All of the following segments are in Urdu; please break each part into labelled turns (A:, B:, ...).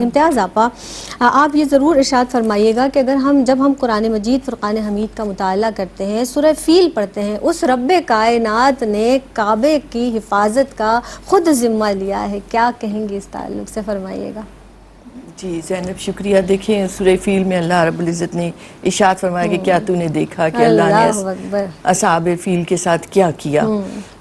A: امتیاز آپا، آپ یہ ضرور ارشاد فرمائیے گا کہ جب ہم قرآن مجید فرقان حمید کا مطالعہ کرتے ہیں، سورہ فیل پڑھتے ہیں، اس رب کائنات نے کعبے کی حفاظت کا خود ذمہ لیا ہے، کیا کہیں گے اس تعلق سے؟ فرمائیے گا۔
B: جی زینب شکریہ۔ دیکھیں سورہ فیل میں اللہ رب العزت نے ارشاد فرمایا کہ کیا تو نے دیکھا کہ اللہ نے اصحاب فیل کے ساتھ کیا کیا،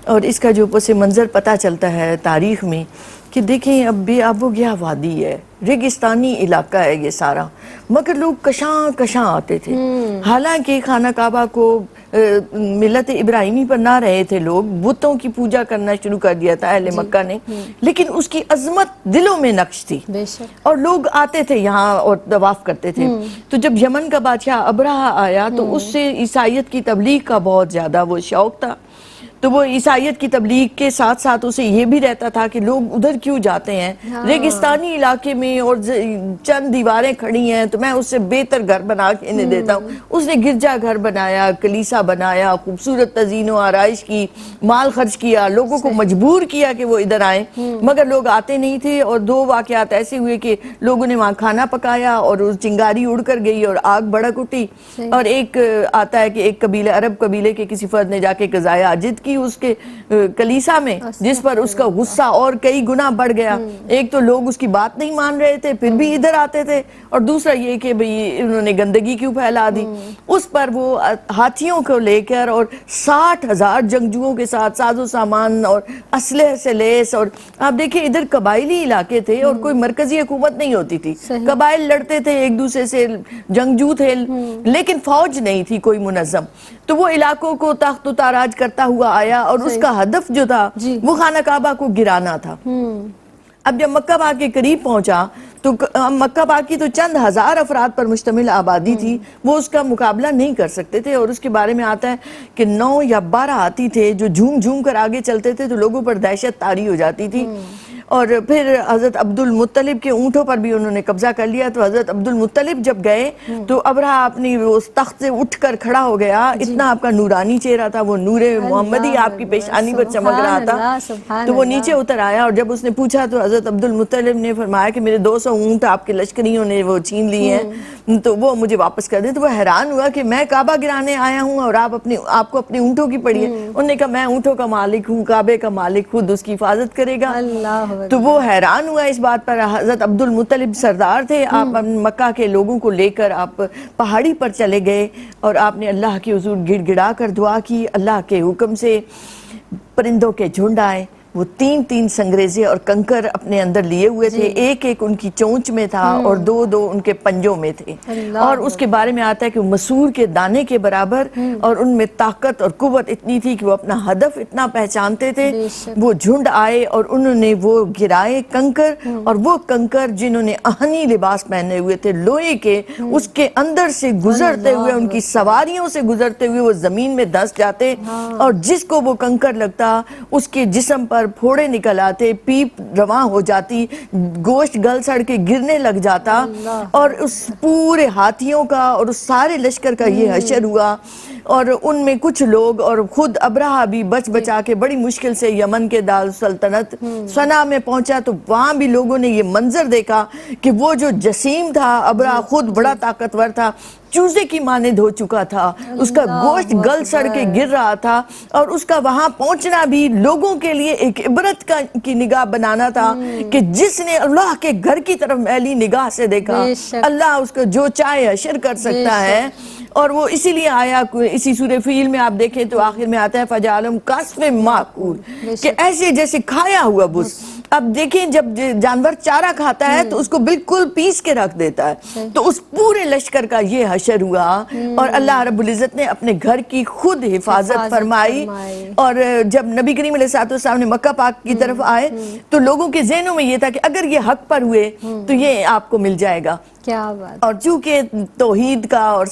B: اور اس کا جو پس منظر پتہ چلتا ہے تاریخ میں کہ دیکھیں اب بے آب و گیا وادی ہے، ریگستانی علاقہ ہے یہ سارا، مگر لوگ کشاں آتے تھے۔ حالانکہ خانہ کعبہ کو ملت ابراہیمی پر نہ رہے تھے، لوگ بتوں کی پوجا کرنا شروع کر دیا تھا اہل مکہ نے، لیکن اس کی عظمت دلوں میں نقش تھی اور لوگ آتے تھے یہاں اور طواف کرتے تھے۔ تو جب یمن کا بادشاہ ابرہہ آیا تو اس سے عیسائیت کی تبلیغ کا بہت زیادہ وہ شوق تھا، تو وہ عیسائیت کی تبلیغ کے ساتھ ساتھ اسے یہ بھی رہتا تھا کہ لوگ ادھر کیوں جاتے ہیں، ریگستانی علاقے میں اور چند دیواریں کھڑی ہیں تو میں اس سے بہتر گھر بنا کے انہیں دیتا ہوں۔ اس نے گرجا گھر بنایا، کلیسا بنایا، خوبصورت تزئین و آرائش کی، مال خرچ کیا، لوگوں کو مجبور کیا کہ وہ ادھر آئیں، مگر لوگ آتے نہیں تھے۔ اور دو واقعات ایسے ہوئے کہ لوگوں نے وہاں کھانا پکایا اور چنگاری اڑ کر گئی اور آگ بھڑک اٹھی، اور ایک آتا ہے کہ ایک قبیلے عرب قبیلے کے کسی فرد نے جا کے قضائے حاجت کی اس کے کلیسا میں، جس پر اس کا غصہ اور کئی گنا بڑھ گیا۔ ایک تو لوگ اس کی بات نہیں مان رہے تھے پھر بھی ادھر آتے تھے، اور دوسرا یہ کہ بھئی انہوں نے گندگی کیوں پھیلا دی۔ اس پر وہ ہاتھیوں کو لے کر اور 60,000 جنگجوؤں کے ساتھ ساز و سامان اور اسلحے سے لیس، اور آپ دیکھیں ادھر قبائلی علاقے تھے اور کوئی مرکزی حکومت نہیں ہوتی تھی، قبائل لڑتے تھے ایک دوسرے سے، جنگجو تھے، لیکن فوج نہیں تھی کوئی منظم۔ تو وہ علاقوں کو تخت و تاراج کرتا ہوا آیا اور اس کا ہدف جو تھا وہ خانہ کعبہ کو گرانا تھا۔ اب جب مکہ پاک کے قریب پہنچا تو مکہ پاک کی تو چند ہزار افراد پر مشتمل آبادی تھی، وہ اس کا مقابلہ نہیں کر سکتے تھے، اور اس کے بارے میں آتا ہے کہ 9 یا 12 ہاتھی تھے جو جھوم جھوم کر آگے چلتے تھے تو لوگوں پر دہشت طاری ہو جاتی تھی۔ اور پھر حضرت عبد المطلب کے اونٹوں پر بھی انہوں نے قبضہ کر لیا، تو حضرت عبد المطلب جب گئے تو ابرہہ اپنی اس تخت سے اٹھ کر کھڑا ہو گیا، اتنا آپ کا نورانی چہرہ تھا، وہ نور محمدی آپ کی پیشانی پر چمک رہا تھا، تو وہ نیچے اتر آیا، اور جب اس نے پوچھا تو حضرت عبد المطلب نے فرمایا کہ میرے 200 اونٹ آپ کے لشکریوں نے وہ چھین لی ہیں، تو وہ مجھے واپس کر دیں۔ تو وہ حیران ہوا کہ میں کعبہ گرانے آیا ہوں اور آپ کو اپنے اونٹوں کی پڑی ہے۔ انہوں نے کہا میں اونٹوں کا مالک ہوں، کعبے کا مالک خود اس کی حفاظت کرے گا۔ تو وہ حیران ہوا اس بات پر۔ حضرت عبد المطلب سردار تھے، آپ مکہ کے لوگوں کو لے کر آپ پہاڑی پر چلے گئے اور آپ نے اللہ کے حضور گڑ گڑا کر دعا کی۔ اللہ کے حکم سے پرندوں کے جھنڈ آئے، وہ 3 سنگریزے اور کنکر اپنے اندر لیے ہوئے تھے، ایک ان کی چونچ میں تھا اور 2 ان کے پنجوں میں تھے، اور اس کے بارے میں آتا ہے کہ مسور کے دانے کے برابر، اور ان میں طاقت اور قوت اتنی تھی کہ وہ اپنا ہدف اتنا پہچانتے تھے۔ وہ جھنڈ آئے اور انہوں نے وہ گرائے کنکر، اور وہ کنکر جنہوں نے آہنی لباس پہنے ہوئے تھے لوہے کے، اس کے اندر سے گزرتے ہوئے، ان کی سواریوں سے گزرتے ہوئے وہ زمین میں دھس جاتے، اور جس کو وہ کنکر لگتا اس کے جسم پر پھوڑے نکل آتے، پیپ رواں ہو جاتی، گوشت گل سڑ کے گرنے لگ جاتا، اور اس پورے ہاتھیوں کا اور اس سارے لشکر کا یہ حشر ہوا، اور ان میں کچھ لوگ اور خود ابرہہ بھی بچا کے بڑی مشکل سے یمن کے دارالسلطنت صنعا میں پہنچا۔ تو وہاں بھی لوگوں نے یہ منظر دیکھا کہ وہ جو جسیم تھا، ابرہہ خود بڑا طاقتور تھا، چوزے کی مانند ہو چکا تھا، اس کا گوشت گل سڑ کے گر رہا تھا، اور اس کا وہاں پہنچنا بھی لوگوں کے لیے ایک عبرت کی نگاہ بنانا تھا کہ جس نے اللہ کے گھر کی طرف میلی نگاہ سے دیکھا، اللہ اس کو جو چاہے حشر کر سکتا ہے۔ اور وہ اسی لیے آیا، اسی سورہ فیل میں آپ دیکھیں تو آخر میں آتا ہے فَجَعَلَهُمْ كَعَصْفٍ مَّأْكُولٍ، کہ ایسے جیسے کھایا ہوا بس۔ اب دیکھیں جب جانور چارہ کھاتا ہے تو اس کو بالکل پیس کے رکھ دیتا ہے، تو اس پورے لشکر کا یہ حشر ہوا، اور اللہ رب العزت نے اپنے گھر کی خود حفاظت فرمائی۔ اور جب نبی کریم علیہ السلام نے مکہ پاک کی طرف آئے تو لوگوں کے ذہنوں میں یہ تھا کہ اگر یہ حق پر ہوئے تو یہ آپ کو مل جائے گا،
A: کیا بات.
B: اور چونکہ توحید کا اور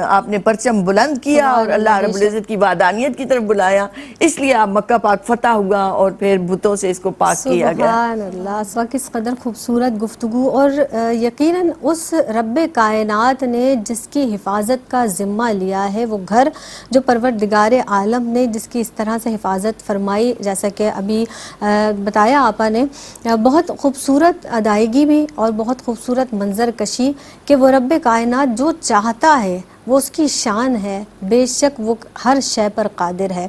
B: آپ نے پرچم بلند کیا اور اللہ رب العزت کی وحدانیت کی طرف بلایا، اس لیے آپ مکہ پاک فتح ہوا اور پھر بتوں سے اس کو پاک کیا گیا.
A: سبحان اللہ. اس وقت اس قدر خوبصورت گفتگو، اور یقیناً اس رب کائنات نے جس کی حفاظت کا ذمہ لیا ہے، وہ گھر جو پروردگار عالم نے جس کی اس طرح سے حفاظت فرمائی، جیسا کہ ابھی بتایا آپا نے، بہت خوبصورت ادائیگی بھی اور بہت خوبصورت منظر کشی کہ وہ رب کائنات جو چاہتا ہے وہ اس کی شان ہے، بے شک وہ ہر شے پر قادر ہے.